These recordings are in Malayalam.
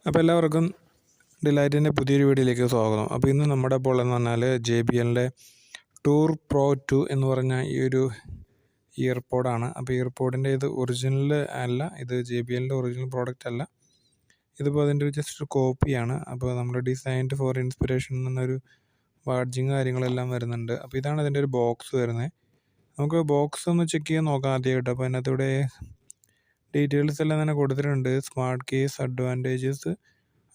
അപ്പോൾ എല്ലാവർക്കും ഡിലൈറ്റിൻ്റെ പുതിയൊരു വീഡിയോയിലേക്ക് സ്വാഗതം. അപ്പോൾ ഇന്ന് നമ്മുടെ ഇപ്പോൾ എന്ന് പറഞ്ഞാൽ JBLൻ്റെ ടൂർ പ്രോ 2 എന്ന് പറഞ്ഞ ഈ ഒരു ഇയർപോഡാണ്. അപ്പോൾ ഇയർപോഡിൻ്റെ ഇത് ഒറിജിനൽ അല്ല, ഇത് JBLൻ്റെ ഒറിജിനൽ പ്രോഡക്റ്റ് അല്ല, ഇതിപ്പോൾ അതിൻ്റെ ജസ്റ്റ് ഒരു കോപ്പിയാണ്. അപ്പോൾ നമ്മൾ ഡിസൈൻഡ് ഫോർ ഇൻസ്പിറേഷൻ എന്നൊരു ബാഡ്ജിങ് കാര്യങ്ങളെല്ലാം വരുന്നുണ്ട്. അപ്പോൾ ഇതാണ് അതിൻ്റെ ഒരു ബോക്സ് വരുന്നത്. നമുക്ക് ബോക്സ് ഒന്ന് ചെക്ക് ചെയ്യാൻ നോക്കാം ആദ്യമായിട്ട്. അപ്പോൾ അതിനകത്തൂടെ ഡീറ്റെയിൽസ് എല്ലാം തന്നെ കൊടുത്തിട്ടുണ്ട്. Smart case, advantages,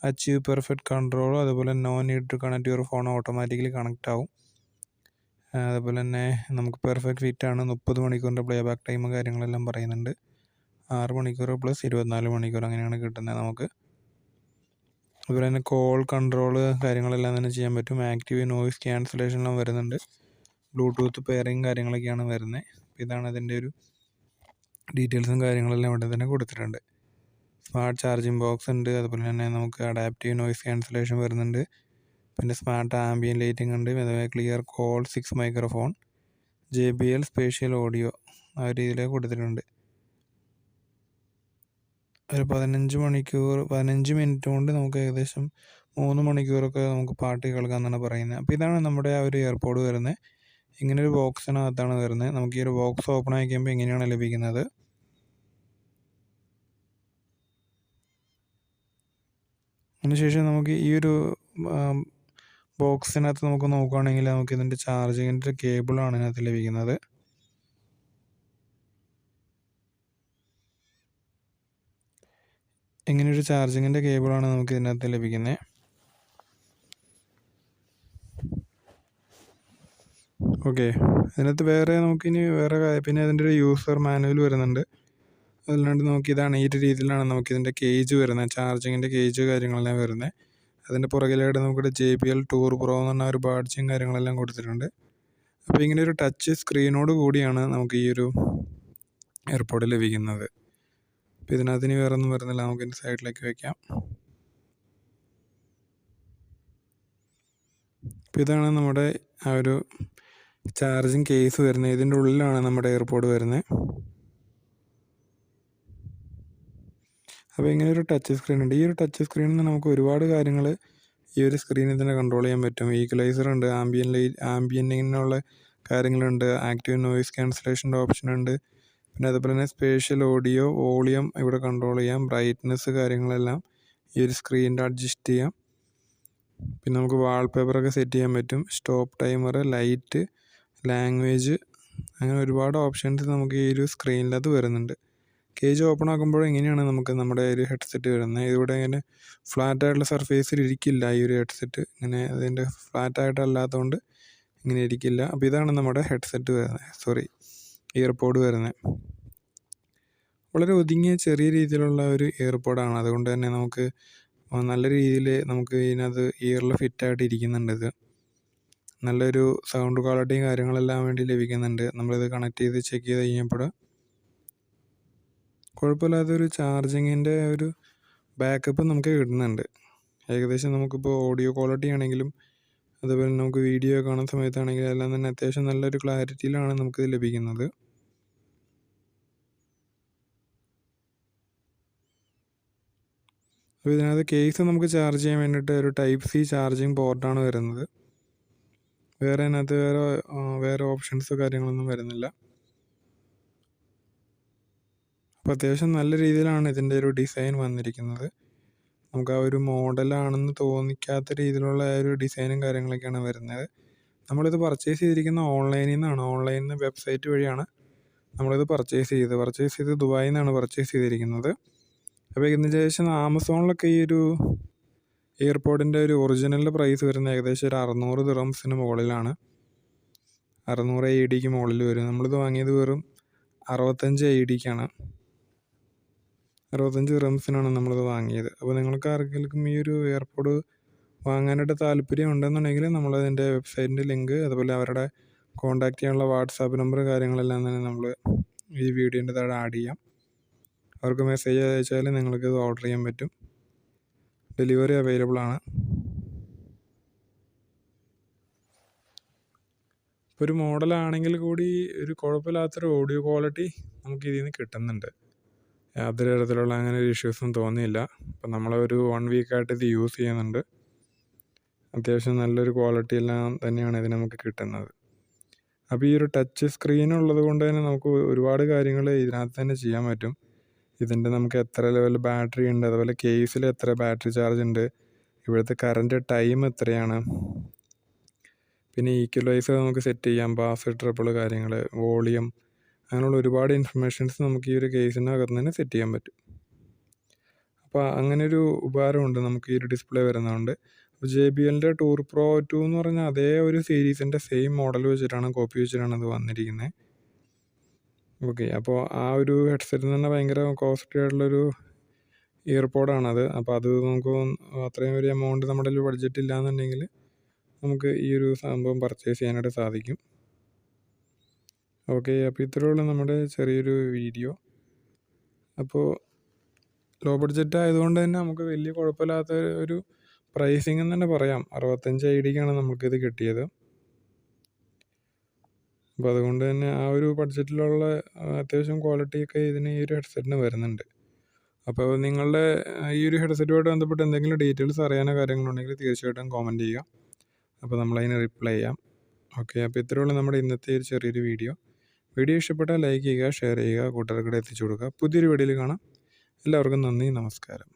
achieve perfect control, അതുപോലെ no need to connect your phone, automatically connect ആവും. അതുപോലെ തന്നെ നമുക്ക് പെർഫെക്റ്റ് ഫിറ്റ് ആണ്. 30 മണിക്കൂറിൻ്റെ പ്ലേ ബാക്ക് ടൈമും കാര്യങ്ങളെല്ലാം പറയുന്നുണ്ട്. 6 മണിക്കൂർ പ്ലസ് 24 മണിക്കൂർ അങ്ങനെയാണ് കിട്ടുന്നത് നമുക്ക്. അതുപോലെ തന്നെ കോൾ കൺട്രോൾ കാര്യങ്ങളെല്ലാം തന്നെ ചെയ്യാൻ പറ്റും. ആക്റ്റീവ് നോയിസ് ക്യാൻസലേഷനെല്ലാം വരുന്നുണ്ട്. ബ്ലൂടൂത്ത് പെയറിങ് കാര്യങ്ങളൊക്കെയാണ് വരുന്നത്. ഇതാണ് അതിൻ്റെ ഒരു ഡീറ്റെയിൽസും കാര്യങ്ങളെല്ലാം ഇവിടെ തന്നെ കൊടുത്തിട്ടുണ്ട്. സ്മാർട്ട് ചാർജിങ് ബോക്സ് ഉണ്ട്. അതുപോലെ തന്നെ നമുക്ക് അഡാപ്റ്റീവ് നോയിസ് ക്യാൻസലേഷൻ വരുന്നുണ്ട്. പിന്നെ സ്മാർട്ട് ആംബിയൻ ലൈറ്റിംഗ് ഉണ്ട്. അതുപോലെ clear call 6 microphone, JBL spatial audio ആ ഒരു രീതിയിലേക്ക് കൊടുത്തിട്ടുണ്ട്. ഒരു 15 മിനിറ്റ് കൊണ്ട് നമുക്ക് ഏകദേശം 3 മണിക്കൂറൊക്കെ നമുക്ക് പാട്ട് കേൾക്കാമെന്നാണ് പറയുന്നത്. അപ്പോൾ ഇതാണ് നമ്മുടെ ആ ഒരു എയർപോഡ് വരുന്നത്. ഇങ്ങനൊരു ബോക്സിനകത്താണ് വരുന്നത്. നമുക്ക് ഈ ഒരു ബോക്സ് ഓപ്പൺ ആയി കഴിയുമ്പോൾ ഇങ്ങനെയാണ് ലഭിക്കുന്നത്. അതിനുശേഷം നമുക്ക് ഈ ഒരു ബോക്സിനകത്ത് നമുക്ക് നോക്കുകയാണെങ്കിൽ നമുക്ക് ഇതിൻ്റെ ചാർജിങ്ങിൻ്റെ കേബിളാണ് ഇതിനകത്ത് ലഭിക്കുന്നത്. ഇങ്ങനെയൊരു ചാർജിങ്ങിൻ്റെ കേബിളാണ് നമുക്ക് ഇതിനകത്ത് ലഭിക്കുന്നത്. ഓക്കെ, ഇതിനകത്ത് പിന്നെ അതിൻ്റെ ഒരു യൂസർ മാനുവൽ വരുന്നുണ്ട്. അതല്ലാണ്ട് ഇതാണ് ഈ ഒരു രീതിയിലാണ് നമുക്കിതിൻ്റെ കേജ് വരുന്നത്, ചാർജിങ്ങിൻ്റെ കേജ് കാര്യങ്ങളെല്ലാം വരുന്നത്. അതിൻ്റെ പുറകിലായിട്ട് നമുക്കിവിടെ JBL ടൂർ പ്രോ എന്ന് പറഞ്ഞ ഒരു ബാഡ്ജിങ് കാര്യങ്ങളെല്ലാം കൊടുത്തിട്ടുണ്ട്. അപ്പോൾ ഇങ്ങനെ ഒരു ടച്ച് സ്ക്രീനോട് കൂടിയാണ് നമുക്ക് ഈ ഒരു എയർപോഡ് ലഭിക്കുന്നത്. അപ്പോൾ ഇതിനകത്ത് ഇനി വേറെ ഒന്നും വരുന്നില്ല, നമുക്ക് ഇതിൻ്റെ സൈഡിലേക്ക് വയ്ക്കാം. അപ്പോൾ ഇതാണ് നമ്മുടെ ആ ഒരു ചാർജിങ് കേസ് വരുന്നത്. ഇതിൻ്റെ ഉള്ളിലാണ് നമ്മുടെ എയർപോഡ് വരുന്നത്. അപ്പോൾ ഇങ്ങനെ ഒരു ടച്ച് സ്ക്രീൻ ഉണ്ട്. ഈ ഒരു ടച്ച് സ്ക്രീനിൽ നിന്ന് നമുക്ക് ഒരുപാട് കാര്യങ്ങൾ ഈ ഒരു സ്ക്രീനിൽ തന്നെ കൺട്രോൾ ചെയ്യാൻ പറ്റും. ഈക്വലൈസർ ഉണ്ട്, ആംബിയൻറ്റിനുള്ള കാര്യങ്ങളുണ്ട്, ആക്റ്റീവ് നോയിസ് ക്യാൻസലേഷൻ്റെ ഓപ്ഷൻ ഉണ്ട്. പിന്നെ അതുപോലെ തന്നെ സ്പേഷ്യൽ ഓഡിയോ, വോളിയം ഇവിടെ കൺട്രോൾ ചെയ്യാം, ബ്രൈറ്റ്നസ് കാര്യങ്ങളെല്ലാം ഈ ഒരു സ്ക്രീനിൽ അഡ്ജസ്റ്റ് ചെയ്യാം. പിന്നെ നമുക്ക് വാൾപേപ്പറൊക്കെ സെറ്റ് ചെയ്യാൻ പറ്റും, സ്റ്റോപ്പ് ടൈമർ, ലൈറ്റ്, ലാംഗ്വേജ്, അങ്ങനെ ഒരുപാട് ഓപ്ഷൻസ് നമുക്ക് ഈ ഒരു സ്ക്രീനിലത് വരുന്നുണ്ട്. കേജ് ഓപ്പൺ ആക്കുമ്പോൾ ഇങ്ങനെയാണ് നമുക്ക് നമ്മുടെ ഒരു ഹെഡ്സെറ്റ് വരുന്നത്. ഇതിവിടെ ഇങ്ങനെ ഫ്ലാറ്റ് ആയിട്ടുള്ള സർഫേസിൽ ഇരിക്കില്ല ഈ ഒരു ഹെഡ്സെറ്റ്. ഇങ്ങനെ അതിൻ്റെ ഫ്ലാറ്റായിട്ടല്ലാത്തതുകൊണ്ട് ഇങ്ങനെ ഇരിക്കില്ല. അപ്പോൾ ഇതാണ് നമ്മുടെ ഹെഡ്സെറ്റ് വരുന്നത്, ഇയർപോഡ് വരുന്നത്. വളരെ ഒതുങ്ങിയ ചെറിയ രീതിയിലുള്ള ഒരു ഇയർപോഡാണ്. അതുകൊണ്ട് തന്നെ നമുക്ക് നല്ല രീതിയിൽ നമുക്ക് ഇതിനകത്ത് ഇയറിൽ ഫിറ്റായിട്ട് ഇരിക്കുന്നുണ്ട്. ഇത് നല്ലൊരു സൗണ്ട് ക്വാളിറ്റിയും കാര്യങ്ങളെല്ലാം വേണ്ടി ലഭിക്കുന്നുണ്ട്. നമ്മളിത് കണക്ട് ചെയ്ത് ചെക്ക് ചെയ്ത് കഴിഞ്ഞപ്പോൾ കുഴപ്പമില്ലാത്തൊരു ചാർജിങ്ങിൻ്റെ ഒരു ബാക്കപ്പ് നമുക്ക് കിട്ടുന്നുണ്ട്. ഏകദേശം നമുക്കിപ്പോൾ ഓഡിയോ ക്വാളിറ്റി ആണെങ്കിലും അതുപോലെ നമുക്ക് വീഡിയോ കാണുന്ന സമയത്താണെങ്കിലും എല്ലാം തന്നെ അത്യാവശ്യം നല്ലൊരു ക്ലാരിറ്റിയിലാണ് നമുക്കിത് ലഭിക്കുന്നത്. അപ്പോൾ ഇതിനകത്ത് കേസ് നമുക്ക് ചാർജ് ചെയ്യാൻ വേണ്ടിയിട്ട് ഒരു Type-C ചാർജിങ് പോർട്ടാണ് വരുന്നത്. അതിനകത്ത് വേറെ ഓപ്ഷൻസോ കാര്യങ്ങളൊന്നും വരുന്നില്ല. അപ്പോൾ അത്യാവശ്യം നല്ല രീതിയിലാണ് ഇതിൻ്റെ ഒരു ഡിസൈൻ വന്നിരിക്കുന്നത്. നമുക്ക് ആ ഒരു മോഡലാണെന്ന് തോന്നിക്കാത്ത രീതിയിലുള്ള ഒരു ഡിസൈനും കാര്യങ്ങളൊക്കെയാണ് വരുന്നത്. നമ്മളിത് പർച്ചേസ് ചെയ്തിരിക്കുന്ന ഓൺലൈനിൽ നിന്ന് വെബ്സൈറ്റ് വഴിയാണ് നമ്മളിത് പർച്ചേസ് ചെയ്ത് ദുബായിൽ നിന്നാണ് പർച്ചേസ് ചെയ്തിരിക്കുന്നത്. അപ്പോൾ ഇതിന് ശേഷം ആമസോണിലൊക്കെ ഈ ഒരു ഇയർപോഡിൻ്റെ ഒരു ഒറിജിനൽ പ്രൈസ് വരുന്നത് ഏകദേശം ഒരു 600 ദിറംസിന് മുകളിലാണ്. 600 AED മുകളിൽ വരും. നമ്മളിത് വാങ്ങിയത് വെറും 65 AED-ക്കാണ്, 65 ദിറംസിനാണ് നമ്മളിത് വാങ്ങിയത്. അപ്പോൾ നിങ്ങൾക്ക് ആർക്കെങ്കിലും ഈ ഒരു എയർപോഡ് വാങ്ങാനായിട്ട് താല്പര്യം ഉണ്ടെന്നുണ്ടെങ്കിൽ നമ്മളതിൻ്റെ വെബ്സൈറ്റിൻ്റെ ലിങ്ക്, അതുപോലെ അവരുടെ കോൺടാക്റ്റ് ചെയ്യാനുള്ള വാട്സാപ്പ് നമ്പർ കാര്യങ്ങളെല്ലാം തന്നെ നമ്മൾ ഈ വീഡിയോൻ്റെ താഴെ ആഡ് ചെയ്യാം. അവർക്ക് മെസ്സേജ് അയച്ചാൽ നിങ്ങൾക്കിത് ഓർഡർ ചെയ്യാൻ പറ്റും. ഡെലിവറി അവൈലബിൾ ആണ്. ഒരു മോഡലാണെങ്കിൽ കൂടി ഒരു കുഴപ്പമില്ലാത്തൊരു ഓഡിയോ ക്വാളിറ്റി നമുക്ക് ഇതിൽ നിന്ന് കിട്ടുന്നുണ്ട്. യാതൊരു തരത്തിലുള്ള അങ്ങനെ ഒരു ഇഷ്യൂസും തോന്നിയില്ല. അപ്പം നമ്മളൊരു 1 വീക്കായിട്ട് ഇത് യൂസ് ചെയ്യുന്നുണ്ട്. അത്യാവശ്യം നല്ലൊരു ക്വാളിറ്റി എല്ലാം തന്നെയാണ് ഇതിന് നമുക്ക് കിട്ടുന്നത്. അപ്പോൾ ഈ ഒരു ടച്ച് സ്ക്രീൻ ഉള്ളത് കൊണ്ട് തന്നെ നമുക്ക് ഒരുപാട് കാര്യങ്ങൾ ഇതിനകത്ത് തന്നെ ചെയ്യാൻ പറ്റും. ഇതിൻ്റെ നമുക്ക് എത്ര ലെവൽ ബാറ്ററി ഉണ്ട്, അതുപോലെ കേസിൽ എത്ര ബാറ്ററി ചാർജ് ഉണ്ട്, ഇവിടുത്തെ കറൻറ്റ് ടൈം എത്രയാണ്, പിന്നെ ഈക്വലൈസർ നമുക്ക് സെറ്റ് ചെയ്യാം, ബാസ് ട്രിപ്പിൾ കാര്യങ്ങൾ, വോളിയം, അങ്ങനെയുള്ള ഒരുപാട് ഇൻഫർമേഷൻസ് നമുക്ക് ഈ ഒരു കേസിനകത്ത് തന്നെ സെറ്റ് ചെയ്യാൻ പറ്റും. അപ്പോൾ അങ്ങനൊരു ഉപകാരമുണ്ട് നമുക്ക് ഈ ഒരു ഡിസ്പ്ലേ വരുന്നതുകൊണ്ട്. അപ്പോൾ JBLൻ്റെ ടൂർ പ്രോ 2 എന്ന് പറഞ്ഞാൽ അതേ ഒരു സീരീസിൻ്റെ സെയിം മോഡൽ വെച്ചിട്ടാണ്, കോപ്പി വെച്ചിട്ടാണ് അത് വന്നിരിക്കുന്നത്. ഓക്കെ, അപ്പോൾ ആ ഒരു ഹെഡ്സെറ്റ് തന്നെ ഭയങ്കര കോസ്റ്റ്ലി ആയിട്ടുള്ളൊരു ഇയർപോഡാണത്. അപ്പോൾ അത് നമുക്ക് അത്രയും ഒരു എമൗണ്ട് നമ്മുടെ കയ്യിൽ ബഡ്ജറ്റ് ഇല്ലയെന്നുണ്ടെങ്കിൽ നമുക്ക് ഈ ഒരു സംഭവം പർച്ചേസ് ചെയ്യാനായിട്ട് സാധിക്കും. ഓക്കെ, അപ്പോൾ ഇത്രയുള്ള നമ്മുടെ ചെറിയൊരു വീഡിയോ. അപ്പോൾ ലോ ബഡ്ജറ്റ് ആയതുകൊണ്ട് തന്നെ നമുക്ക് വലിയ കുഴപ്പമില്ലാത്ത ഒരു പ്രൈസിങ് എന്ന് തന്നെ പറയാം. 65 IDക്കാണ് നമുക്കിത് കിട്ടിയത്. അപ്പോൾ അതുകൊണ്ട് തന്നെ ആ ഒരു ബഡ്ജറ്റിലുള്ള അത്യാവശ്യം ക്വാളിറ്റിയൊക്കെ ഇതിന് ഈ ഒരു ഹെഡ്സെറ്റിന് വരുന്നുണ്ട്. അപ്പോൾ നിങ്ങളുടെ ഈ ഒരു ഹെഡ്സെറ്റുമായിട്ട് ബന്ധപ്പെട്ട് എന്തെങ്കിലും ഡീറ്റെയിൽസ് അറിയാനോ കാര്യങ്ങളുണ്ടെങ്കിൽ തീർച്ചയായിട്ടും കോമൻറ്റ് ചെയ്യുക. അപ്പോൾ നമ്മളതിന് റിപ്ലൈ ചെയ്യാം. ഓക്കെ, അപ്പോൾ ഇത്രയുള്ള നമ്മുടെ ഇന്നത്തെ ഒരു ചെറിയൊരു വീഡിയോ ഇഷ്ടപ്പെട്ടാൽ ലൈക്ക് ചെയ്യുക, ഷെയർ ചെയ്യുക, കൂട്ടുകാർക്കിടെ എത്തിച്ചു കൊടുക്കുക. പുതിയൊരു വീഡിയോയിൽ കാണാം. എല്ലാവർക്കും നന്ദി, നമസ്കാരം.